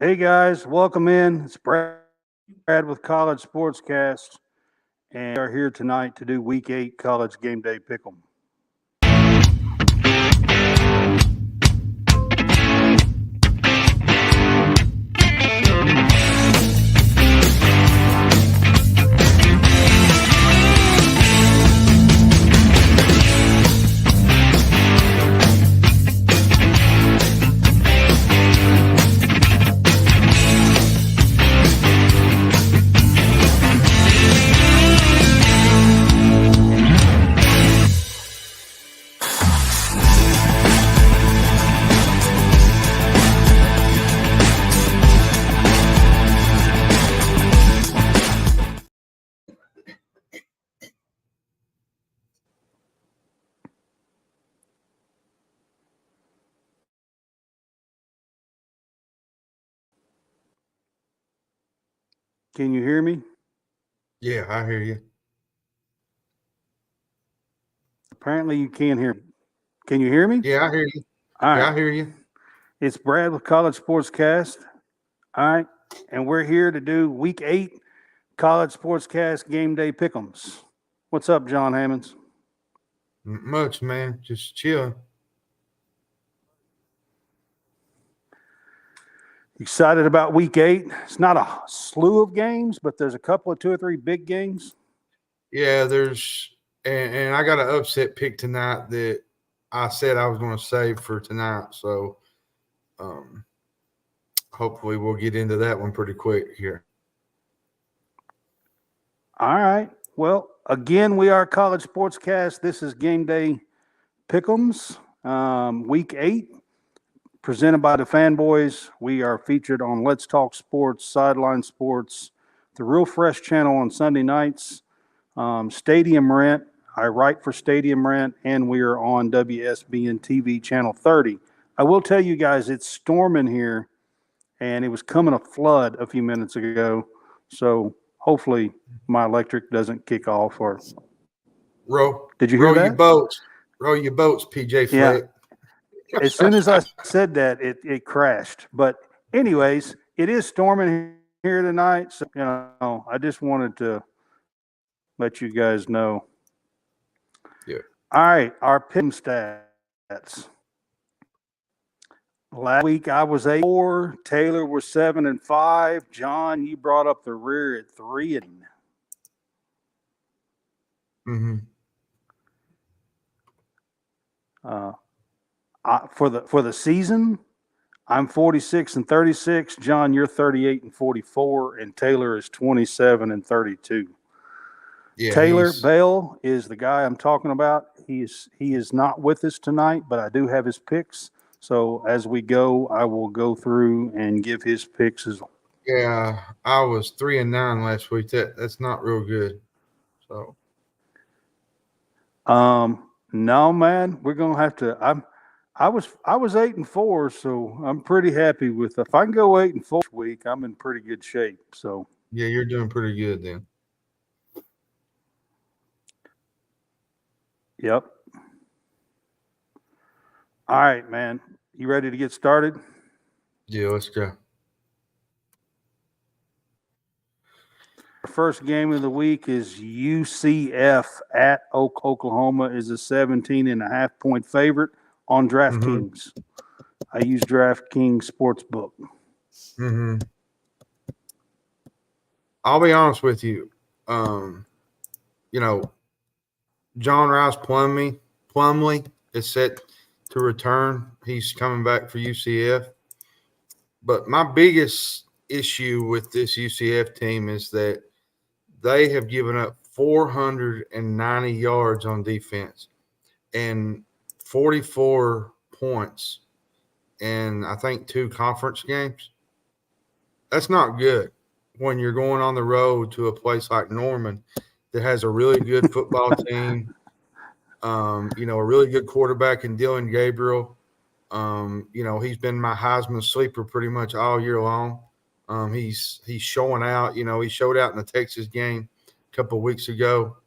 Hey guys, welcome in. It's Brad with College Sportscast, and we are here tonight to do Week 8 College Game Day Pick'em. Can you hear me? Yeah, I hear you. Apparently you can't hear me. Can you hear me? Yeah, I hear you. All Yeah, right. I hear you. It's Brad with College Sportscast. All right. And we're here to do Week 8 College Sportscast Game Day Pick'ems. What's up, John Hammonds? Much, man. Just chill. Excited about Week 8? It's not a slew of games, but there's a couple of 2 or 3 big games. Yeah, and I got an upset pick tonight that I said I was going to save for tonight. So hopefully we'll get into that one pretty quick here. All right. Well, again, we are College Sportscast. This is Game Day Pick'ems, Week 8, presented by the Fanboys. We are featured on Let's Talk Sports, Sideline Sports, the Real Fresh channel on Sunday nights, Stadium Rent. I write for Stadium Rent, and we are on WSBN TV Channel 30. I will tell you guys, it's storming here, and it was coming a flood a few minutes ago. So hopefully my electric doesn't kick off. Or did you hear that? Row your boats, PJ Yeah. Fleck. As soon as I said that, it crashed. But anyways, it is storming here tonight. So, I just wanted to let you guys know. Yeah. All right, our pick stats. Last week I was 8-4. Taylor was 7-5. John, you brought up the rear at 3. Mm-hmm. For the season, I'm 46-36. John, you're 38-44, and Taylor is 27-32. Yeah, Taylor Bell is the guy I'm talking about. He is not with us tonight, but I do have his picks. So as we go, I will go through and give his picks as well. Yeah, I was 3-9 last week. That's not real good. So no, man, we're gonna have to. I was 8-4, so I'm pretty happy with. If I can go 8-4 this week, I'm in pretty good shape. So yeah, you're doing pretty good then. Yep. All right, man. You ready to get started? Yeah, let's go. Our first game of the week is UCF at Oklahoma is a 17.5-point favorite on DraftKings. I use DraftKings Sportsbook. I'll be honest with you. John Rice Plumlee is set to return. He's coming back for UCF. But my biggest issue with this UCF team is that they have given up 490 yards on defense and 44 points in, I think, 2 conference games. That's not good when you're going on the road to a place like Norman that has a really good football team, a really good quarterback in Dylan Gabriel. He's been my Heisman sleeper pretty much all year long. He's showing out. He showed out in the Texas game a couple of weeks ago.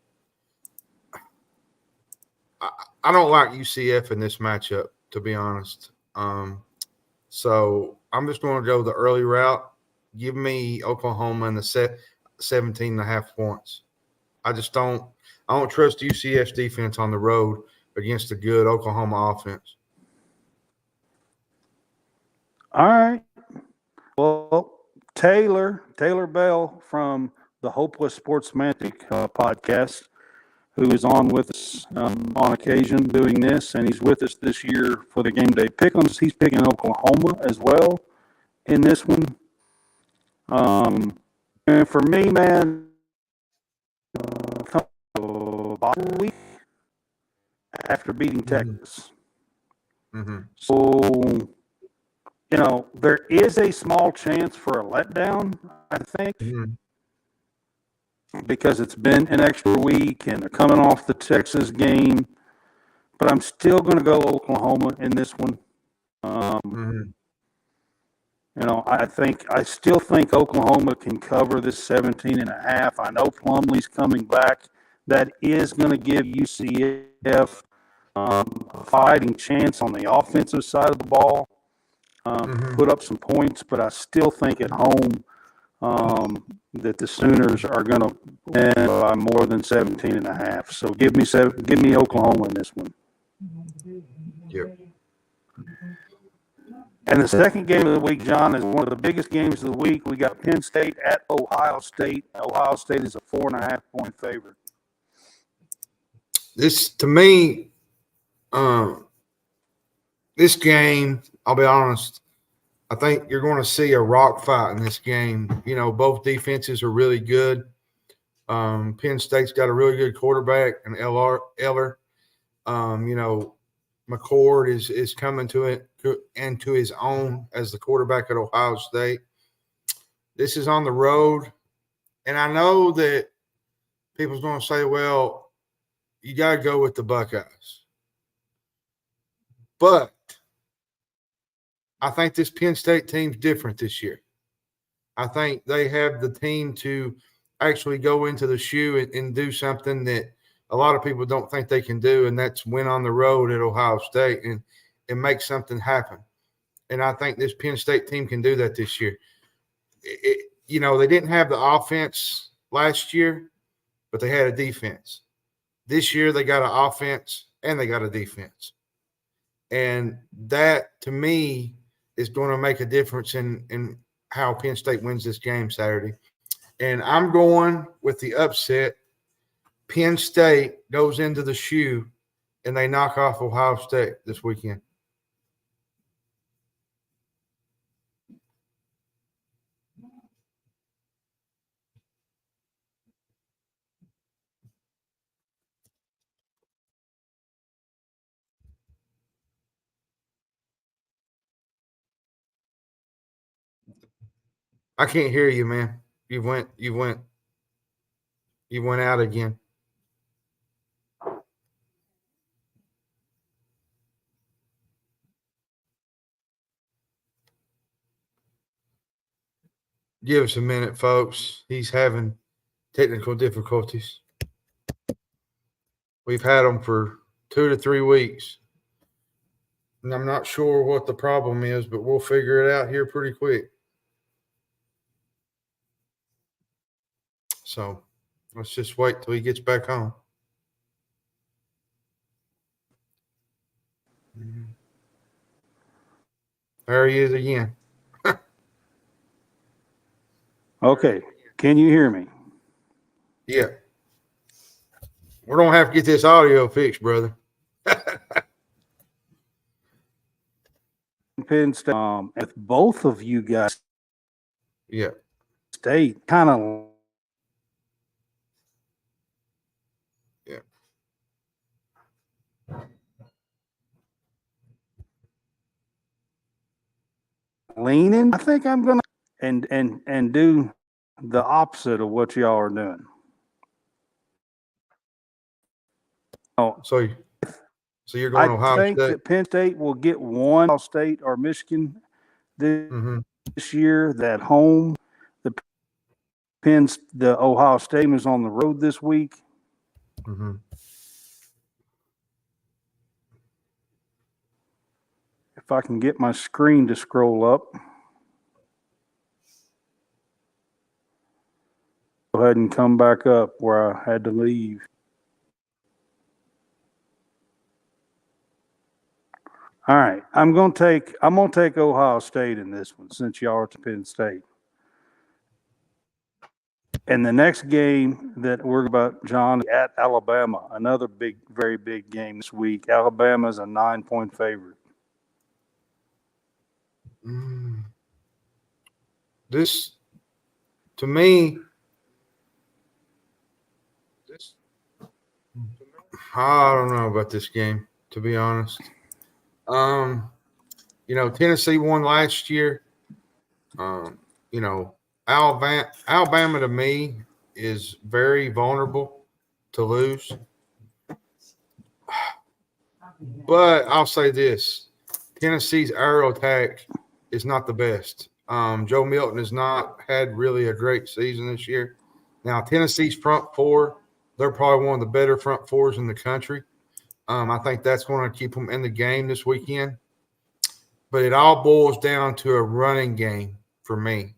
I don't like UCF in this matchup, to be honest. So I'm just going to go the early route. Give me Oklahoma in the 17.5 points. I don't trust UCF's defense on the road against a good Oklahoma offense. All right. Well, Taylor Bell from the Hopeless Sportsmantic podcast, who is on with us on occasion doing this, and he's with us this year for the Game Day Pick'ems. He's picking Oklahoma as well in this one. And for me, man, week after beating Texas. Mm-hmm. So, there is a small chance for a letdown, I think, because it's been an extra week and they're coming off the Texas game. But I'm still going to go Oklahoma in this one. I still think Oklahoma can cover this 17.5. I know Plumlee's coming back. That is going to give UCF a fighting chance on the offensive side of the ball. Put up some points, but I still think at home that the Sooners are going to win by more than 17.5. So give me Oklahoma in this one. Yep. And the second game of the week, John, is one of the biggest games of the week. We got Penn State at Ohio State. Ohio State is a 4.5-point favorite. This, to me, this game, I'll be honest, I think you're going to see a rock fight in this game. Both defenses are really good. Penn State's got a really good quarterback, and Eller. McCord is coming into his own as the quarterback at Ohio State. This is on the road, and I know that people's going to say, well, you got to go with the Buckeyes. But I think this Penn State team's different this year. I think they have the team to actually go into the shoe and do something that a lot of people don't think they can do, and that's win on the road at Ohio State and make something happen. And I think this Penn State team can do that this year. They didn't have the offense last year, but they had a defense. This year they got an offense and they got a defense. And that, to me, is going to make a difference in how Penn State wins this game Saturday. And I'm going with the upset. Penn State goes into the shoe and they knock off Ohio State this weekend. I can't hear you, man. You went out again. Give us a minute, folks. He's having technical difficulties. We've had them for 2 to 3 weeks. And I'm not sure what the problem is, but we'll figure it out here pretty quick. So let's just wait till he gets back on. There he is again. Okay. Can you hear me? Yeah. We're going to have to get this audio fixed, brother. Penn State, with both of you guys, Yeah. State kind of. Yeah. Leaning. I think I'm going to and do the opposite of what y'all are doing. So you're going Ohio State? I think that Penn State will get one Ohio State or Michigan this year. That home, the Ohio State is on the road this week. Mm-hmm. If I can get my screen to scroll up. go ahead and come back up where I had to leave. All right, I'm gonna take Ohio State in this one since y'all are to Penn State. And the next game that we're about, John, at Alabama, another very big game this week. Alabama's a 9-point favorite. This, to me, I don't know about this game, to be honest. Tennessee won last year. Alabama to me is very vulnerable to lose. But I'll say this. Tennessee's aerial attack is not the best. Joe Milton has not had really a great season this year. Now, Tennessee's front four, they're probably one of the better front fours in the country. I think that's going to keep them in the game this weekend. But it all boils down to a running game for me.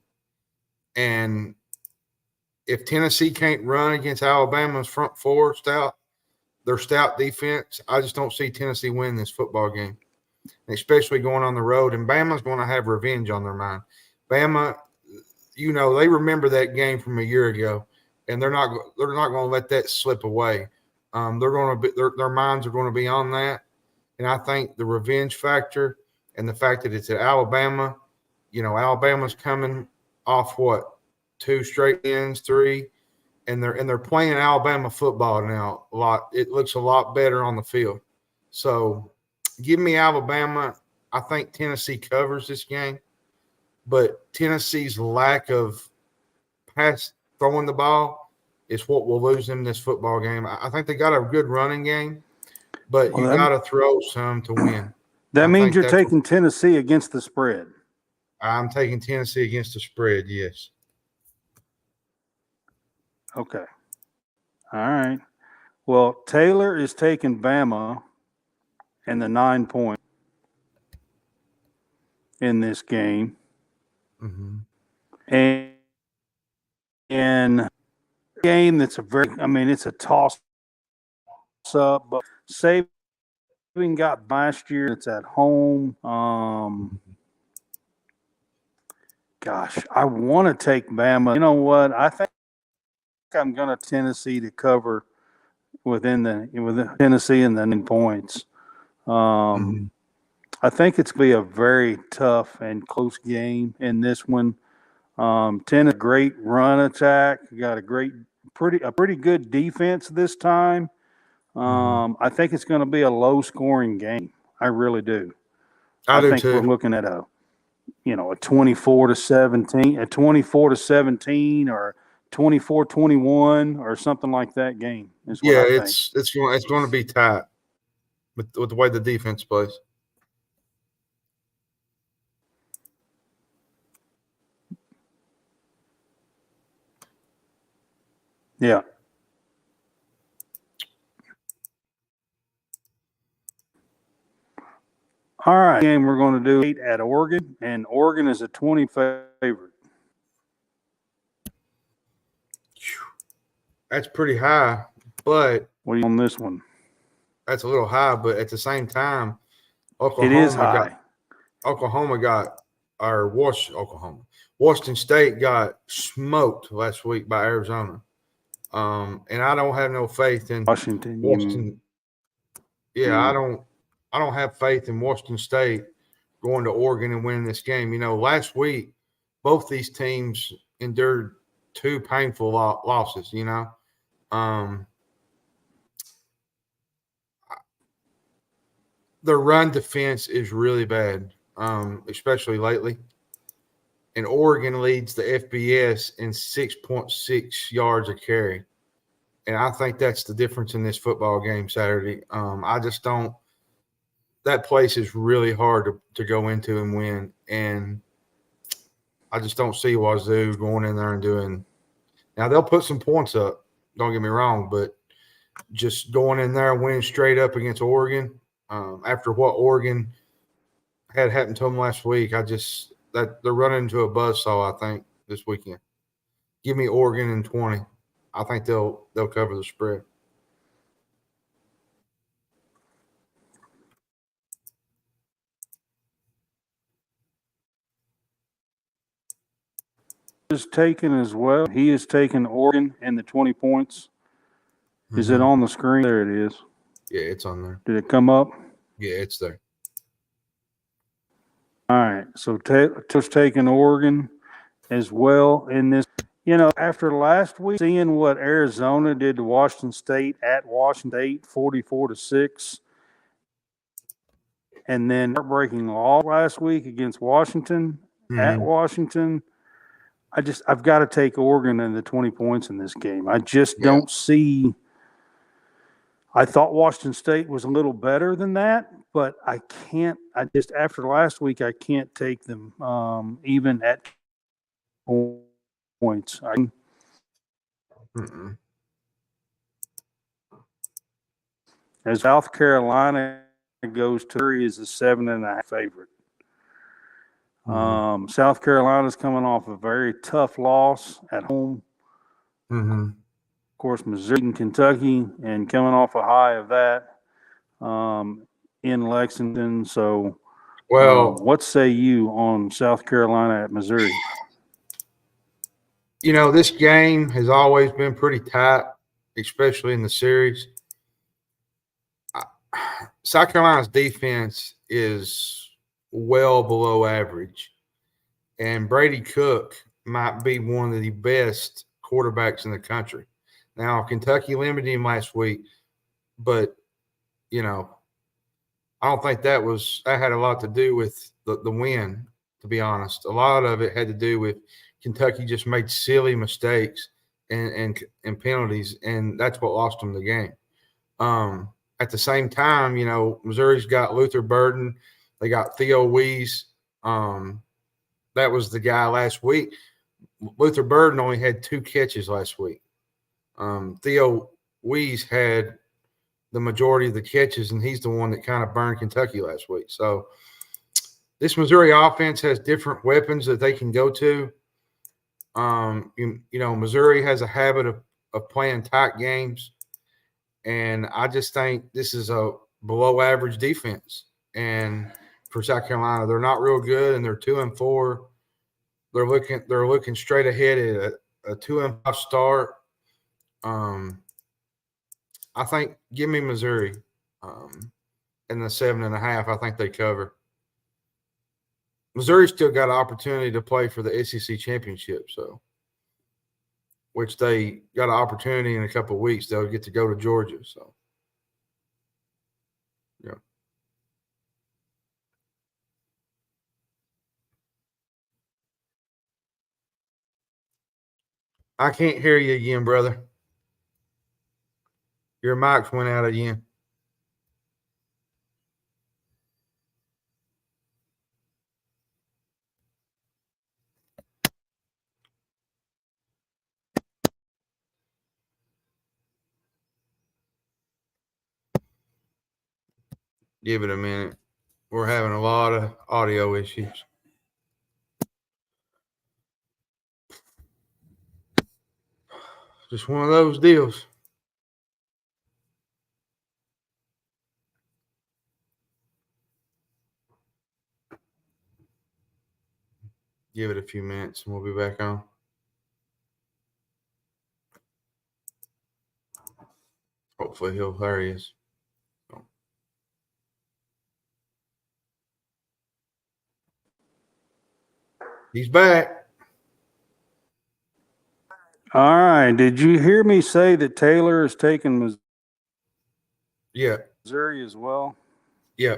And if Tennessee can't run against Alabama's front four their stout defense, I just don't see Tennessee win this football game, especially going on the road. And Bama's going to have revenge on their mind. Bama, they remember that game from a year ago, and they're not going to let that slip away. Their minds are going to be on that, and I think the revenge factor and the fact that it's at Alabama, Alabama's coming off 2 straight wins, 3, and they're playing Alabama football now a lot. It looks a lot better on the field. So, give me Alabama. I think Tennessee covers this game, but Tennessee's lack of pass throwing the ball is what will lose them this football game. I think they got a good running game, but you got to throw some to win. That means you're taking Tennessee against the spread. I'm taking Tennessee against the spread, yes. Okay. All right. Well, Taylor is taking Bama and the 9 point in this game. Mm-hmm. And a game that's it's a toss up, but Saban got last year. It's at home. Gosh, I want to take Bama. You know what? I think I'm going to Tennessee to cover within Tennessee and the 9 points. I think it's going to be a very tough and close game in this one. Tennessee, great run attack. Got a pretty good defense this time. I think it's going to be a low scoring game. I really do. I do think too. We're looking at a 24-17, or 24-21 or something like that game. Is what I think. It's going to be tight with the way the defense plays. Yeah. All right. Game we're going to do 8 at Oregon, and Oregon is a 20 favorite. That's pretty high, but what are you on this one? That's a little high, but at the same time, Oklahoma Washington State got smoked last week by Arizona. And I don't have no faith in Washington. I don't have faith in Washington State going to Oregon and winning this game. Last week, both these teams endured 2 painful losses, Their run defense is really bad, especially lately. And Oregon leads the FBS in 6.6 yards a carry. And I think that's the difference in this football game Saturday. I just don't – that place is really hard to go into and win. And I just don't see Wazoo going in there and doing – now, they'll put some points up, don't get me wrong, but just going in there and winning straight up against Oregon – after what Oregon had happened to them last week, they're running into a buzzsaw, I think, this weekend. Give me Oregon in 20. I think they'll cover the spread. Is taken as well. He is taking Oregon and the 20 points. Is it on the screen? There it is. Yeah, it's on there. Did it come up? Yeah, it's there. All right. So Taylor's taking Oregon as well in this. You know, after last week, seeing what Arizona did to Washington State at Washington State, 44-6, and then heartbreaking loss last week against Washington at Washington. I've got to take Oregon and the 20 points in this game. I just don't see. I thought Washington State was a little better than that, but I can't. After last week, I can't take them even at points. As South Carolina goes to, is a 7.5 favorite. South Carolina's coming off a very tough loss at home. Of course, Missouri and Kentucky, and coming off a high of that in Lexington. So, what say you on South Carolina at Missouri? You know, this game has always been pretty tight, especially in the series. South Carolina's defense is well below average, and Brady Cook might be one of the best quarterbacks in the country. Now, Kentucky limited him last week, but, you know, I don't think that had a lot to do with the win, to be honest. A lot of it had to do with Kentucky just made silly mistakes and penalties, and that's what lost them the game. At the same time, you know, Missouri's got Luther Burden. They got Theo Wees. That was the guy last week. Luther Burden only had 2 catches last week. Theo Wees had the majority of the catches, and he's the one that kind of burned Kentucky last week. So this Missouri offense has different weapons that they can go to. You know, Missouri has a habit of playing tight games, and I just think this is a below average defense. And for South Carolina, they're not real good, and they're 2-4. They're looking straight ahead at a 2-5 start. I think give me Missouri in the 7.5. I think they cover. Missouri still got an opportunity to play for the SEC championship, so which they got an opportunity in a couple of weeks. They'll get to go to Georgia. So, yeah. I can't hear you again, brother. Your mic went out again. Give it a minute. We're having a lot of audio issues. Just one of those deals. Give it a few minutes and we'll be back on. Hopefully there he is. He's back. All right. Did you hear me say that Taylor is taking Missouri as well? Yeah.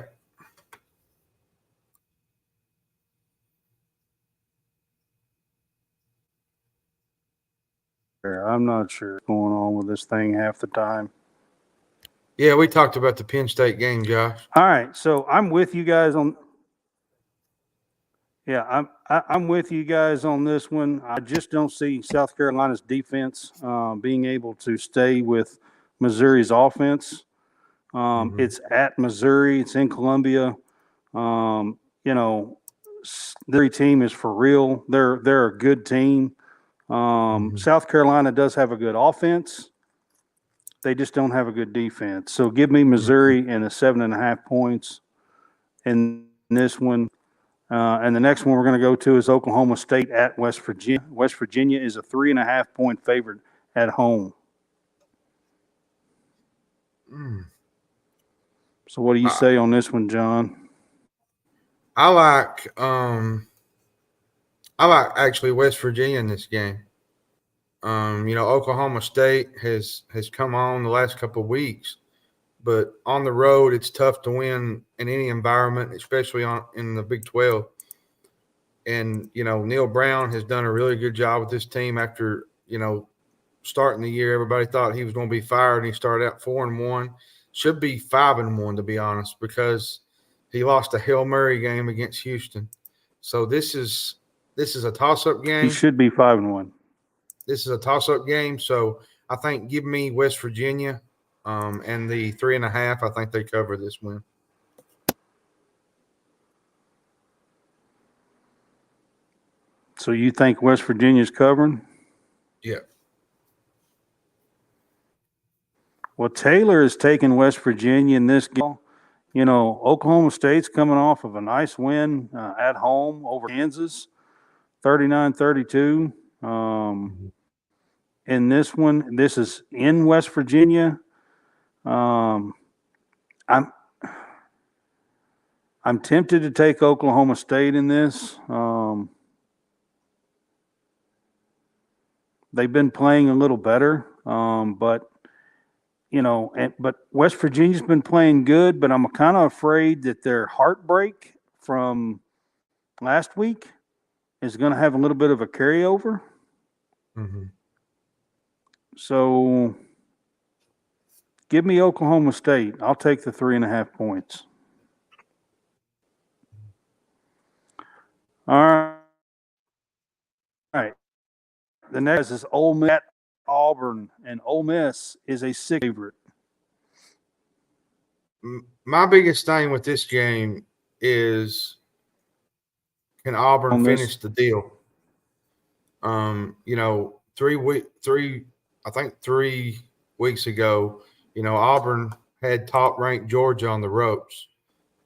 I'm not sure what's going on with this thing half the time. Yeah, we talked about the Penn State game, Josh. All right, so I'm with you guys on. Yeah, I'm with you guys on this one. I just don't see South Carolina's defense being able to stay with Missouri's offense. It's at Missouri. It's in Columbia. You know, their team is for real. They're a good team. South Carolina does have a good offense. They just don't have a good defense. So give me Missouri and the 7.5 points in this one. And the next one we're going to go to is Oklahoma State at West Virginia. West Virginia is a 3.5 point favorite at home. So what do you say on this one, John? I like actually West Virginia in this game. Oklahoma State has come on the last couple of weeks, but on the road it's tough to win in any environment, especially in the Big 12. And Neil Brown has done a really good job with this team after starting the year. Everybody thought he was going to be fired, and he started out 4-1. Should be 5-1 to be honest, because he lost a Hail Mary game against Houston. So this is a toss-up game. He should be 5-1. This is a toss-up game, so I think give me West Virginia and the 3.5. I think they cover this win. So you think West Virginia's covering? Yeah. Well, Taylor is taking West Virginia in this game. Oklahoma State's coming off of a nice win at home over Kansas, 39-32. In this one, this is in West Virginia. I'm tempted to take Oklahoma State in this. They've been playing a little better, but West Virginia's been playing good. But I'm kind of afraid that their heartbreak from last week is going to have a little bit of a carryover. So give me Oklahoma State. I'll take the 3.5 points. All right. The next is Ole Miss at Auburn, and Ole Miss is a 6 favorite. My biggest thing with this game is, can Auburn finish the deal? 3 weeks ago, Auburn had top-ranked Georgia on the ropes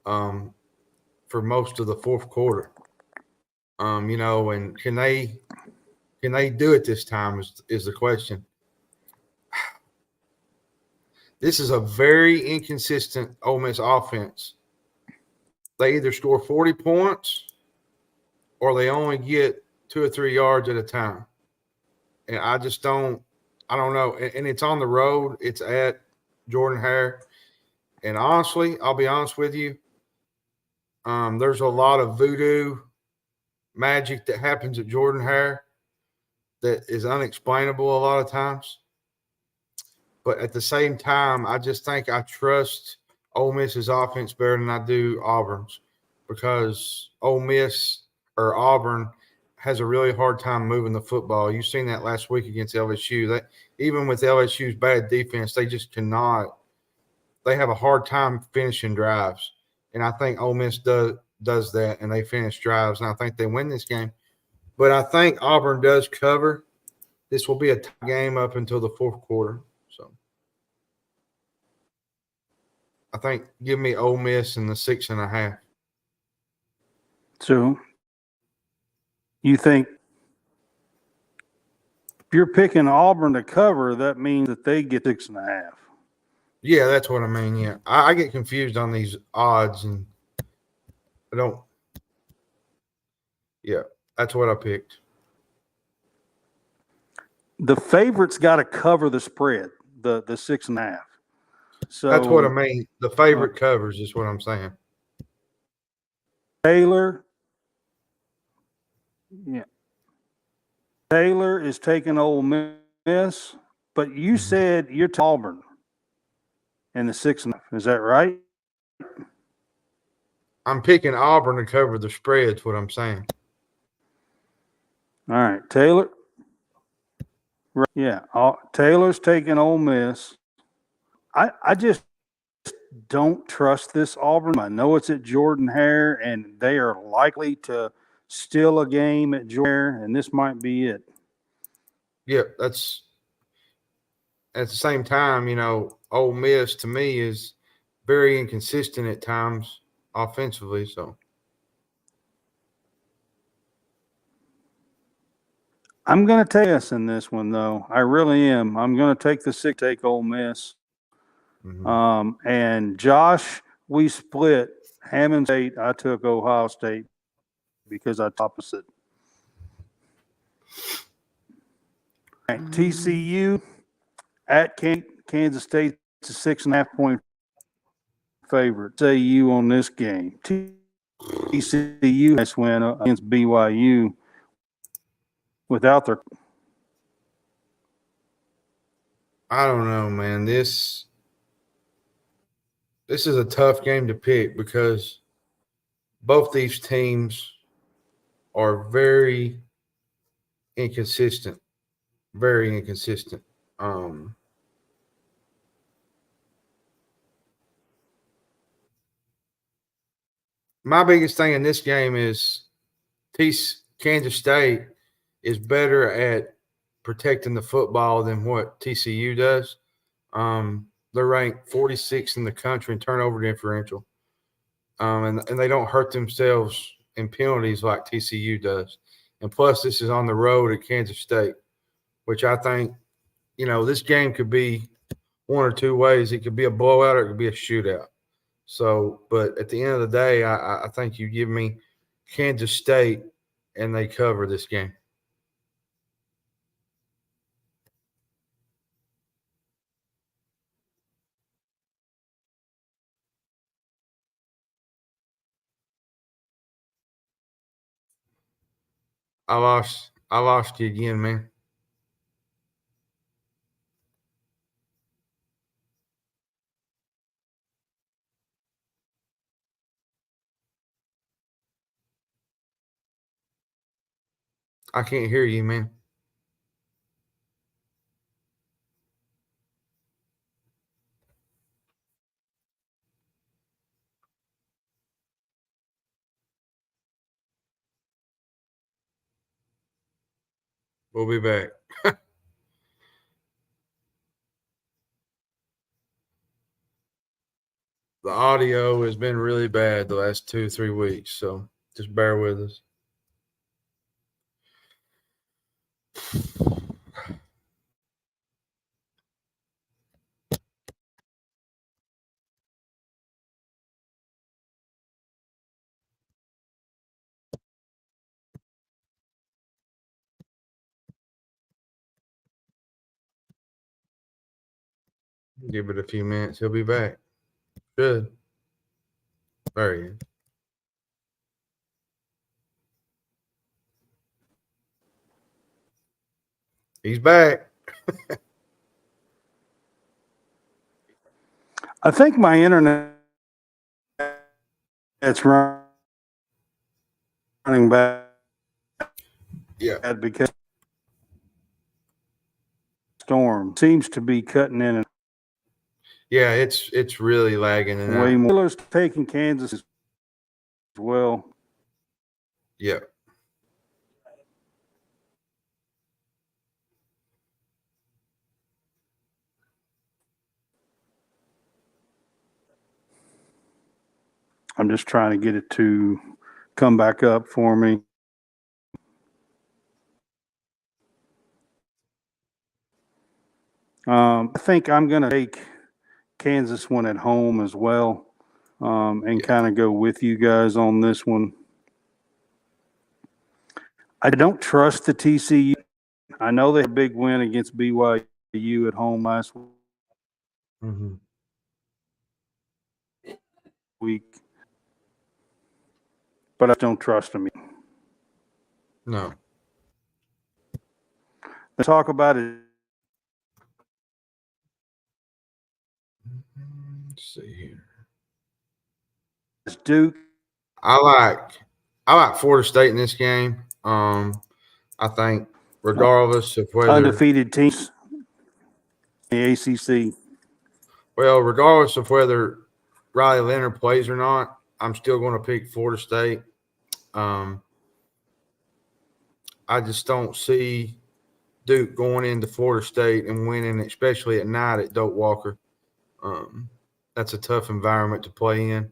for most of the fourth quarter. And can they do it this time is the question. This is a very inconsistent Ole Miss offense. They either score 40 points or they only get 2 or 3 yards at a time. And I don't know. And it's on the road. It's at Jordan-Hare. And honestly, I'll be honest with you, there's a lot of voodoo magic that happens at Jordan-Hare that is unexplainable a lot of times. But at the same time, I just think I trust Ole Miss's offense better than I do Auburn's, because Ole Miss or Auburn has a really hard time moving the football. You've seen that last week against LSU. Even with LSU's bad defense, they just cannot – they have a hard time finishing drives. And I think Ole Miss does that, and they finish drives, and I think they win this game. But I think Auburn does cover. This will be a tie game up until the fourth quarter. So I think give me Ole Miss in the 6.5. So you think if you're picking Auburn to cover, that means that they get 6.5? Yeah, that's what I mean. Yeah, I get confused on these odds, and I don't. Yeah, that's what I picked. The favorite's got to cover the spread, the 6.5. So that's what I mean. The favorite covers is what I'm saying. Taylor is taking Ole Miss, but you said you're to Auburn in the 6.5. Is that right? I'm picking Auburn to cover the spread. Is what I'm saying. All right, Taylor. Yeah, Taylor's taking Ole Miss. I just don't trust this Auburn. I know it's at Jordan-Hare, and they are likely to steal a game at Jordan-Hare, and this might be it. Yeah, that's at the same time, Ole Miss to me is very inconsistent at times offensively. So I'm going to take us in this one, though. I really am. I'm going to take the take Ole Miss. And Josh, we split. Hammond State, I took Ohio State because I opposite. Right, TCU at Kansas State, it's a 6.5-point favorite. Say you on this game. TCU has win against BYU without their. I don't know, man. This is a tough game to pick because both these teams are very inconsistent. Very inconsistent. My biggest thing in this game is Kansas State is better at protecting the football than what TCU does. They're ranked 46th in the country in turnover differential, and they don't hurt themselves in penalties like TCU does. And plus, this is on the road at Kansas State, which I think, this game could be one or two ways. It could be a blowout or it could be a shootout. So, but at the end of the day, I think you give me Kansas State and they cover this game. I lost you again, man. I can't hear you, man. We'll be back. The audio has been really bad the last 2-3 weeks, so just bear with us. Give it a few minutes. He'll be back. Good. There he is. He's back. I think my internet it's running back. Yeah. Because storm seems to be cutting in and Yeah, it's really lagging and way out. more. Steelers taking Kansas as well. Yeah. I'm just trying to get it to come back up for me. I think I'm going to take Kansas one at home as well, and kind of go with you guys on this one. I don't trust the TCU. I know they had a big win against BYU at home last week, but I don't trust them. No. Let's talk about it. Let's see here. It's Duke. I like Florida State in this game. I think regardless of whether Undefeated teams in the ACC. Well, regardless of whether Riley Leonard plays or not, I'm still going to pick Florida State. I just don't see Duke going into Florida State and winning, especially at night at Doak Walker. That's a tough environment to play in.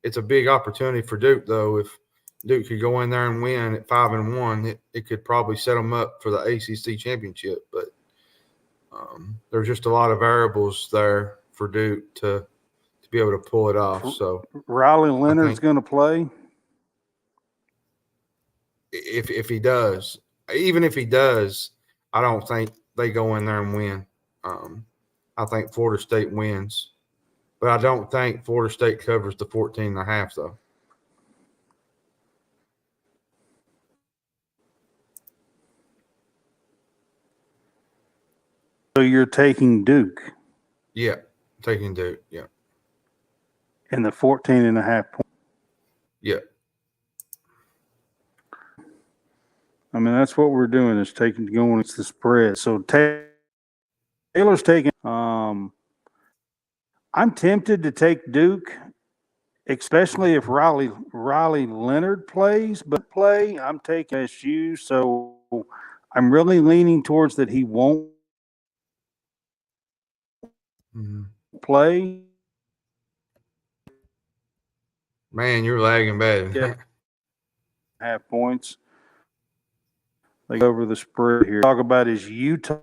It's a big opportunity for Duke, though. If Duke could go in there and win at 5-1, it could probably set them up for the ACC championship. But there's just a lot of variables there for Duke to be able to pull it off. So Riley Leonard's going to play. If he does, even if he does, I don't think they go in there and win. I think Florida State wins, but I don't think Florida State covers the 14.5 though. So you're taking Duke. Yeah, taking Duke. Yeah. And the 14.5 points. Yeah. I mean, that's what we're doing is going against the spread. So Taylor's taking. I'm tempted to take Duke, especially if Riley Leonard plays. But I'm taking SU. So I'm really leaning towards that he won't play. Man, you're lagging bad. Yeah. Half points. They go over the spread here. Talk about is Utah.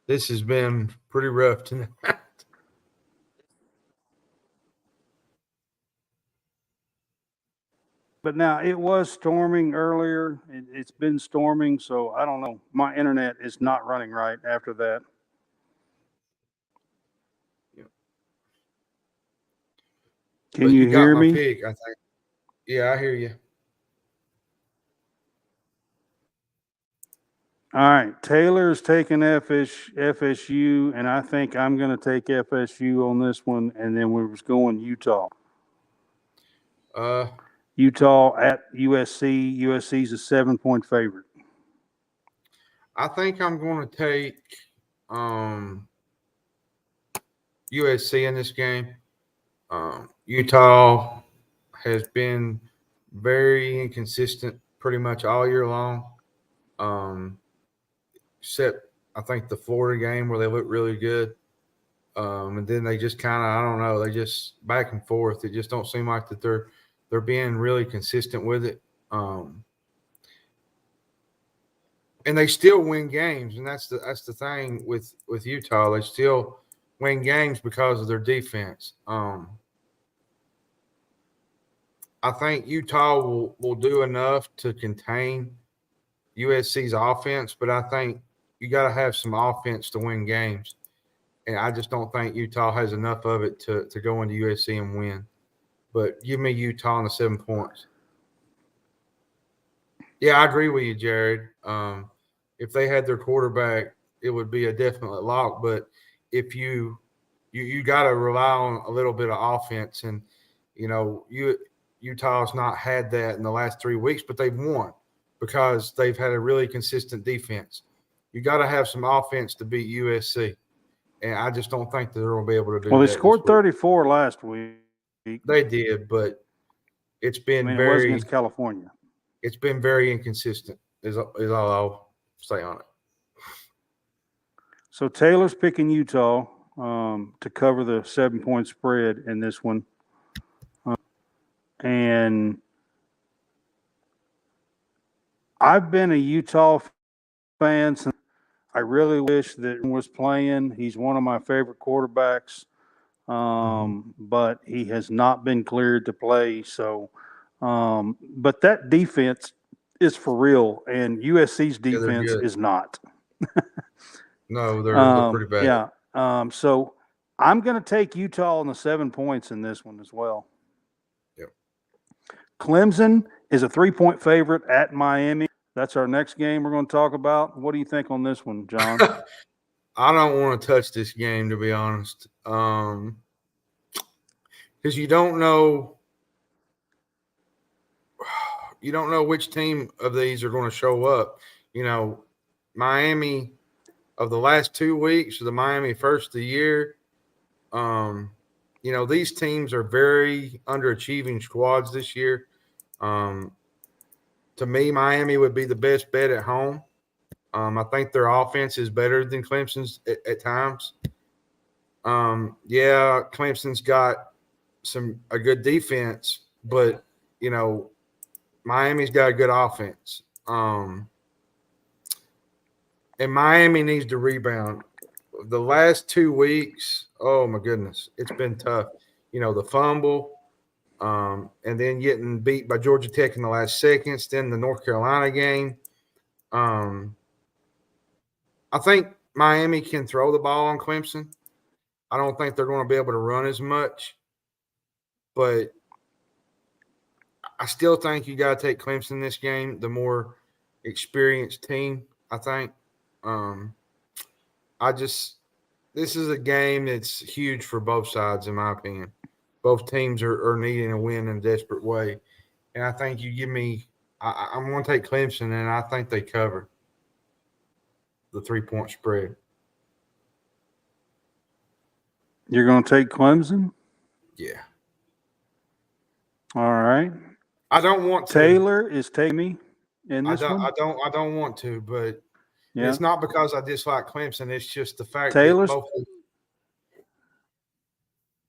This has been pretty rough tonight. But now it was storming earlier. It's been storming, so I don't know. My internet is not running right after that. Can you hear me? Pick, I think. Yeah, I hear you. All right, Taylor's taking FSU, and I think I'm going to take FSU on this one, and then we was going Utah. Utah at USC. USC's a 7-point favorite. I think I'm going to take USC in this game. Utah has been very inconsistent pretty much all year long. Except I think the Florida game where they looked really good. And then they just kind of, I don't know, they just back and forth. It just don't seem like that they're being really consistent with it. And they still win games, and that's the thing with Utah. They still win games because of their defense. I think Utah will do enough to contain USC's offense, but I think you got to have some offense to win games. And I just don't think Utah has enough of it to go into USC and win. But give me Utah on the 7 points. Yeah, I agree with you, Jared. If they had their quarterback, it would be a definite lock. But if you got to rely on a little bit of offense, and Utah's not had that in the last 3 weeks, but they've won because they've had a really consistent defense. You got to have some offense to beat USC, and I just don't think that they're going to be able to do that. Well, they scored 34 last week. They did, but it's been it was against California. It's been very inconsistent. Is all I'll say on it. So Taylor's picking Utah to cover the 7-point spread in this one, and I've been a Utah fan since. I really wish that he was playing. He's one of my favorite quarterbacks, but he has not been cleared to play. So, but that defense is for real, and USC's defense is not. No, they're pretty bad. Yeah. So I'm going to take Utah on the 7 points in this one as well. Yep. Clemson is a 3-point favorite at Miami. That's our next game we're going to talk about. What do you think on this one, John? I don't want to touch this game, to be honest, because you don't know which team of these are going to show up. Miami of the last 2 weeks, the Miami first of the year. These teams are very underachieving squads this year. To me, Miami would be the best bet at home. I think their offense is better than Clemson's at times. Clemson's got a good defense, but Miami's got a good offense. And Miami needs to rebound. The last 2 weeks, oh my goodness, it's been tough. The fumble. And then getting beat by Georgia Tech in the last seconds, then the North Carolina game. I think Miami can throw the ball on Clemson. I don't think they're going to be able to run as much. But I still think you got to take Clemson this game, the more experienced team, I think. This is a game that's huge for both sides, in my opinion. Both teams are needing a win in a desperate way. And I think you give me – I'm going to take Clemson, and I think they cover the 3-point spread. You're going to take Clemson? Yeah. All right. I don't want to. Taylor is taking me in this one? I don't want to, but it's not because I dislike Clemson. It's just the fact that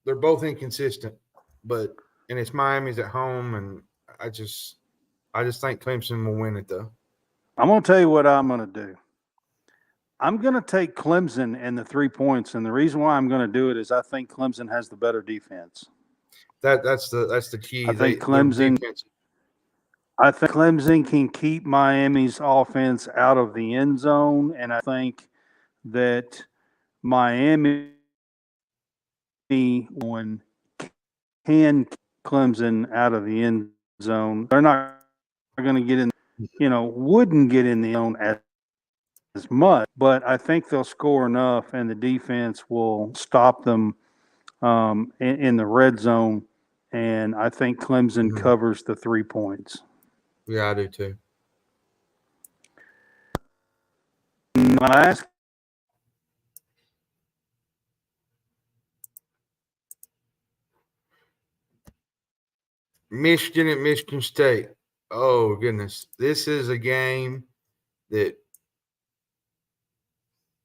they're both inconsistent, and it's Miami's at home, and I just think Clemson will win it though. I'm going to tell you what I'm going to do. I'm going to take Clemson and the 3 points, and the reason why I'm going to do it is I think Clemson has the better defense. That's the key. I think Clemson can keep Miami's offense out of the end zone, and I think that Miami can keep Clemson out of the end zone. They're not going to get in, wouldn't get in the zone as much, but I think they'll score enough, and the defense will stop them in the red zone. And I think Clemson covers the 3 points. Yeah, I do too. Last Michigan at Michigan State. Oh, goodness. This is a game that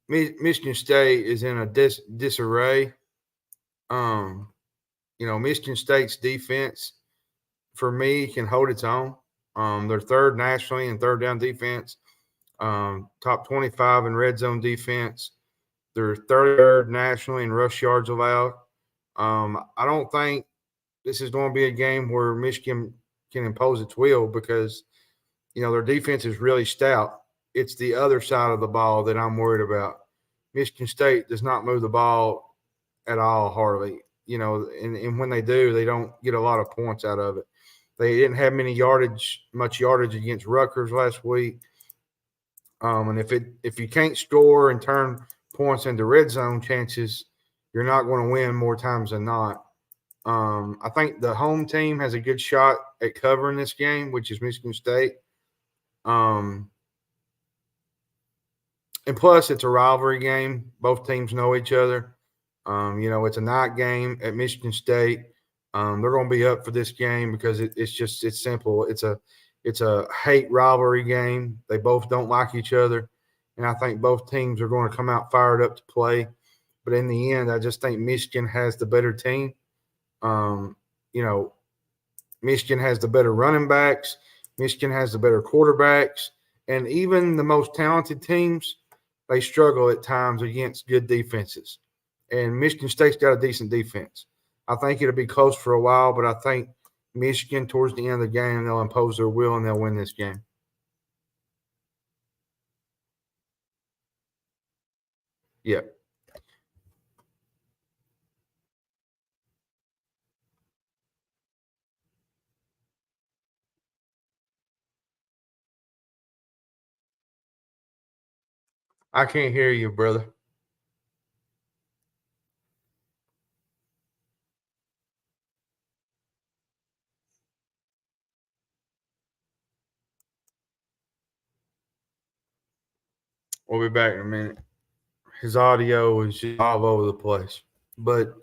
Michigan State is in a disarray. Michigan State's defense, for me, can hold its own. They're third nationally in third down defense, top 25 in red zone defense. They're third nationally in rush yards allowed. I don't think this is going to be a game where Michigan can impose its will because, their defense is really stout. it's the other side of the ball that I'm worried about. Michigan State does not move the ball at all, hardly. And when they do, they don't get a lot of points out of it. They didn't have much yardage against Rutgers last week. And if you can't score and turn points into red zone chances, you're not going to win more times than not. I think the home team has a good shot at covering this game, which is Michigan State. And plus, it's a rivalry game. Both teams know each other. It's a night game at Michigan State. They're going to be up for this game because it's simple. It's a hate rivalry game. They both don't like each other, and I think both teams are going to come out fired up to play. But in the end, I just think Michigan has the better team. Michigan has the better running backs. Michigan has the better quarterbacks, and even the most talented teams, they struggle at times against good defenses. And Michigan State's got a decent defense. I think it'll be close for a while, but I think Michigan, towards the end of the game, they'll impose their will and they'll win this game. Yeah. I can't hear you, brother. We'll be back in a minute. His audio is just all over the place. But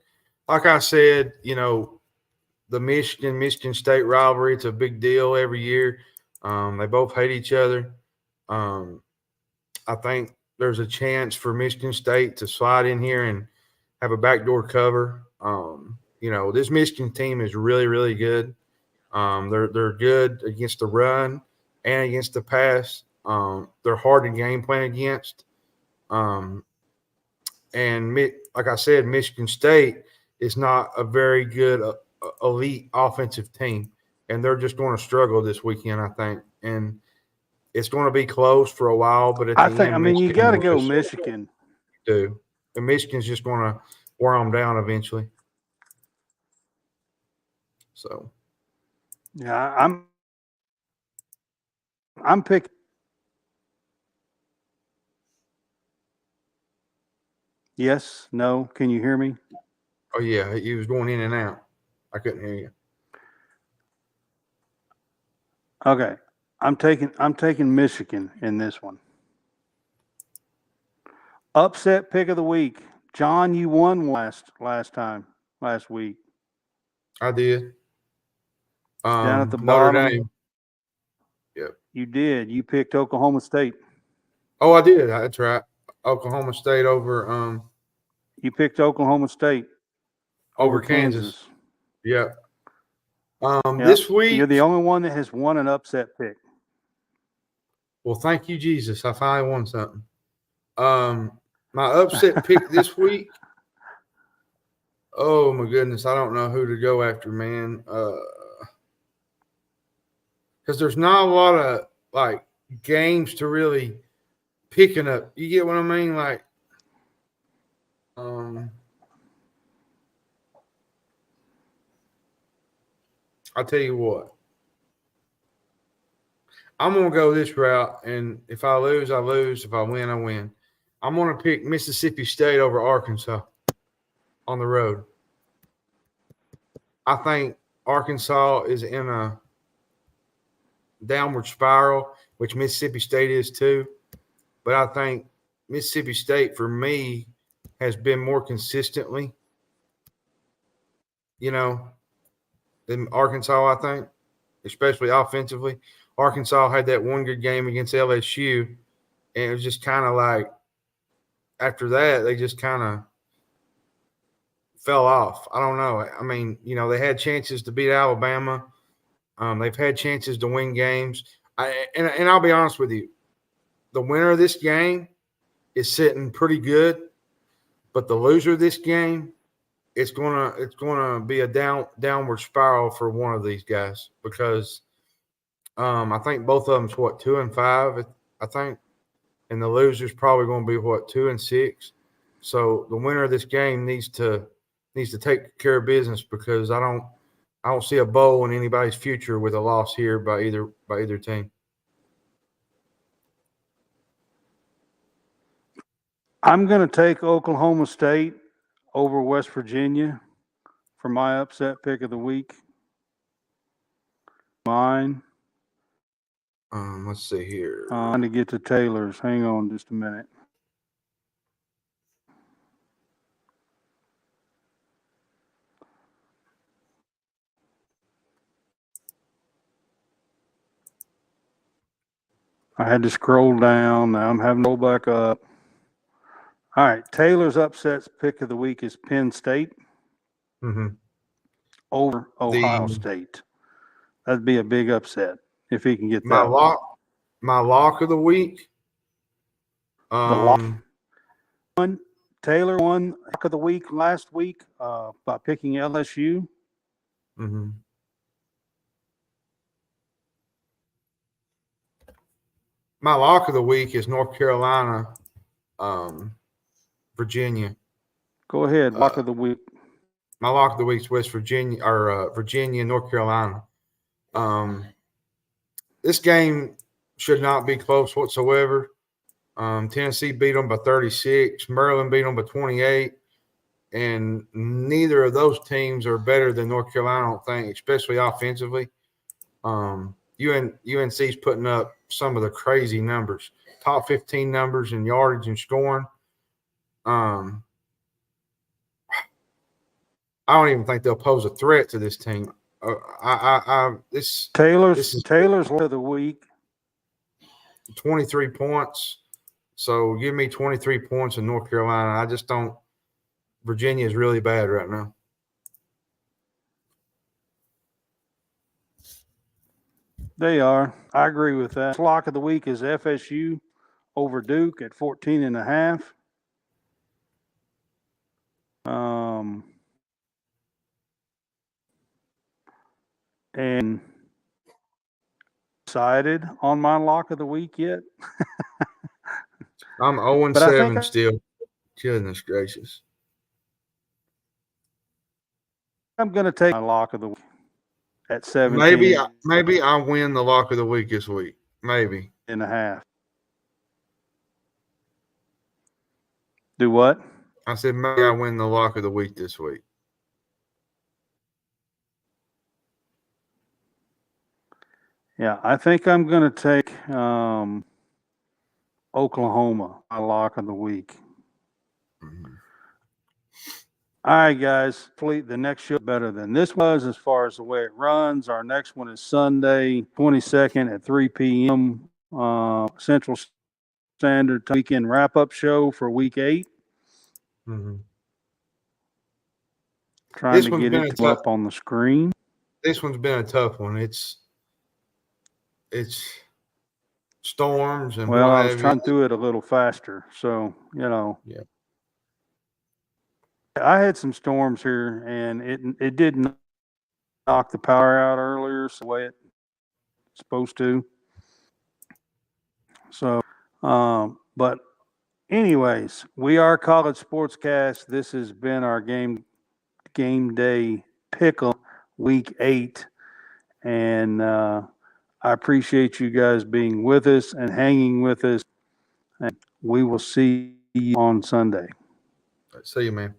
like I said, the Michigan State rivalry, it's a big deal every year. They both hate each other. I think there's a chance for Michigan State to slide in here and have a backdoor cover. This Michigan team is really, really good. They're good against the run and against the pass. They're hard to game plan against. And like I said, Michigan State is not a very good elite offensive team, and they're just going to struggle this weekend, I think. And it's going to be close for a while, but at the end, you got to go Michigan. Do and Michigan's just going to wear them down eventually. So, yeah, I'm picking. Yes, no. Can you hear me? oh yeah, he was going in and out. I couldn't hear you. Okay, I'm taking Michigan in this one. Upset pick of the week, John. You won last week. I did. Down at the Notre bottom. Dame. Yep. You did. You picked Oklahoma State. Oh, I did. That's right. Oklahoma State over. You picked Oklahoma State over Kansas. Yep. This week, you're the only one that has won an upset pick. Well, thank you, Jesus. I finally won something. My upset pick this week. Oh my goodness, I don't know who to go after, man. Because there's not a lot of games to really picking up. You get what I mean? I'll tell you what. I'm going to go this route, and if I lose, I lose. If I win, I win. I'm going to pick Mississippi State over Arkansas on the road. I think Arkansas is in a downward spiral, which Mississippi State is too. But I think Mississippi State, for me, has been more consistently, than Arkansas, I think, especially offensively. Arkansas had that one good game against LSU, and it was just kind of like after that, they just kind of fell off. I don't know. I mean, they had chances to beat Alabama. They've had chances to win games. And I'll be honest with you, the winner of this game is sitting pretty good, but the loser of this game, it's gonna be a downward spiral for one of these guys because I think both of them's 2-5. I think and the loser's probably going to be 2-6. So the winner of this game needs to take care of business, because I don't see a bowl in anybody's future with a loss here by either team. I'm going to take Oklahoma State over West Virginia for my upset pick of the week. Mine. Let's see here. To get to Taylor's. Hang on just a minute. I had to scroll down. Now I'm having to go back up. All right. Taylor's upset pick of the week is Penn State over Ohio State. That'd be a big upset if he can get that. My lock of the week. Taylor won lock of the week last week by picking LSU. My lock of the week is North Carolina, Virginia. Go ahead. Lock of the week. My lock of the week is West Virginia or Virginia, North Carolina. This game should not be close whatsoever. Tennessee beat them by 36. Maryland beat them by 28. And neither of those teams are better than North Carolina, I don't think, especially offensively. UNC's putting up some of the crazy numbers, top 15 numbers in yardage and scoring. I don't even think they'll pose a threat to this team. Taylor's lock of the week. 23 points. So give me 23 points in North Carolina. I just don't. Virginia is really bad right now. They are. I agree with that. Lock of the week is FSU over Duke at 14.5. And decided on my lock of the week yet? I'm 0-7 still. Goodness gracious. I'm going to take my lock of the week at 17. Maybe I win the lock of the week this week. Maybe. 1.5. Do what? I said maybe I win the lock of the week this week. Yeah, I think I'm going to take Oklahoma, my lock of the week. All right, guys. Hopefully the next show better than this was as far as the way it runs. Our next one is Sunday, 22nd at 3 p.m. Central Standard Time. Weekend wrap-up show for Week 8. Trying to get it up on the screen. This one's been a tough one. It's storms and well, I was trying to do it a little faster, so Yeah. I had some storms here, and it didn't knock the power out earlier, so the way it's supposed to. So, but anyways, we are College SportsCast. This has been our game day pick'em Week 8, and I appreciate you guys being with us and hanging with us. And we will see you on Sunday. See you, man.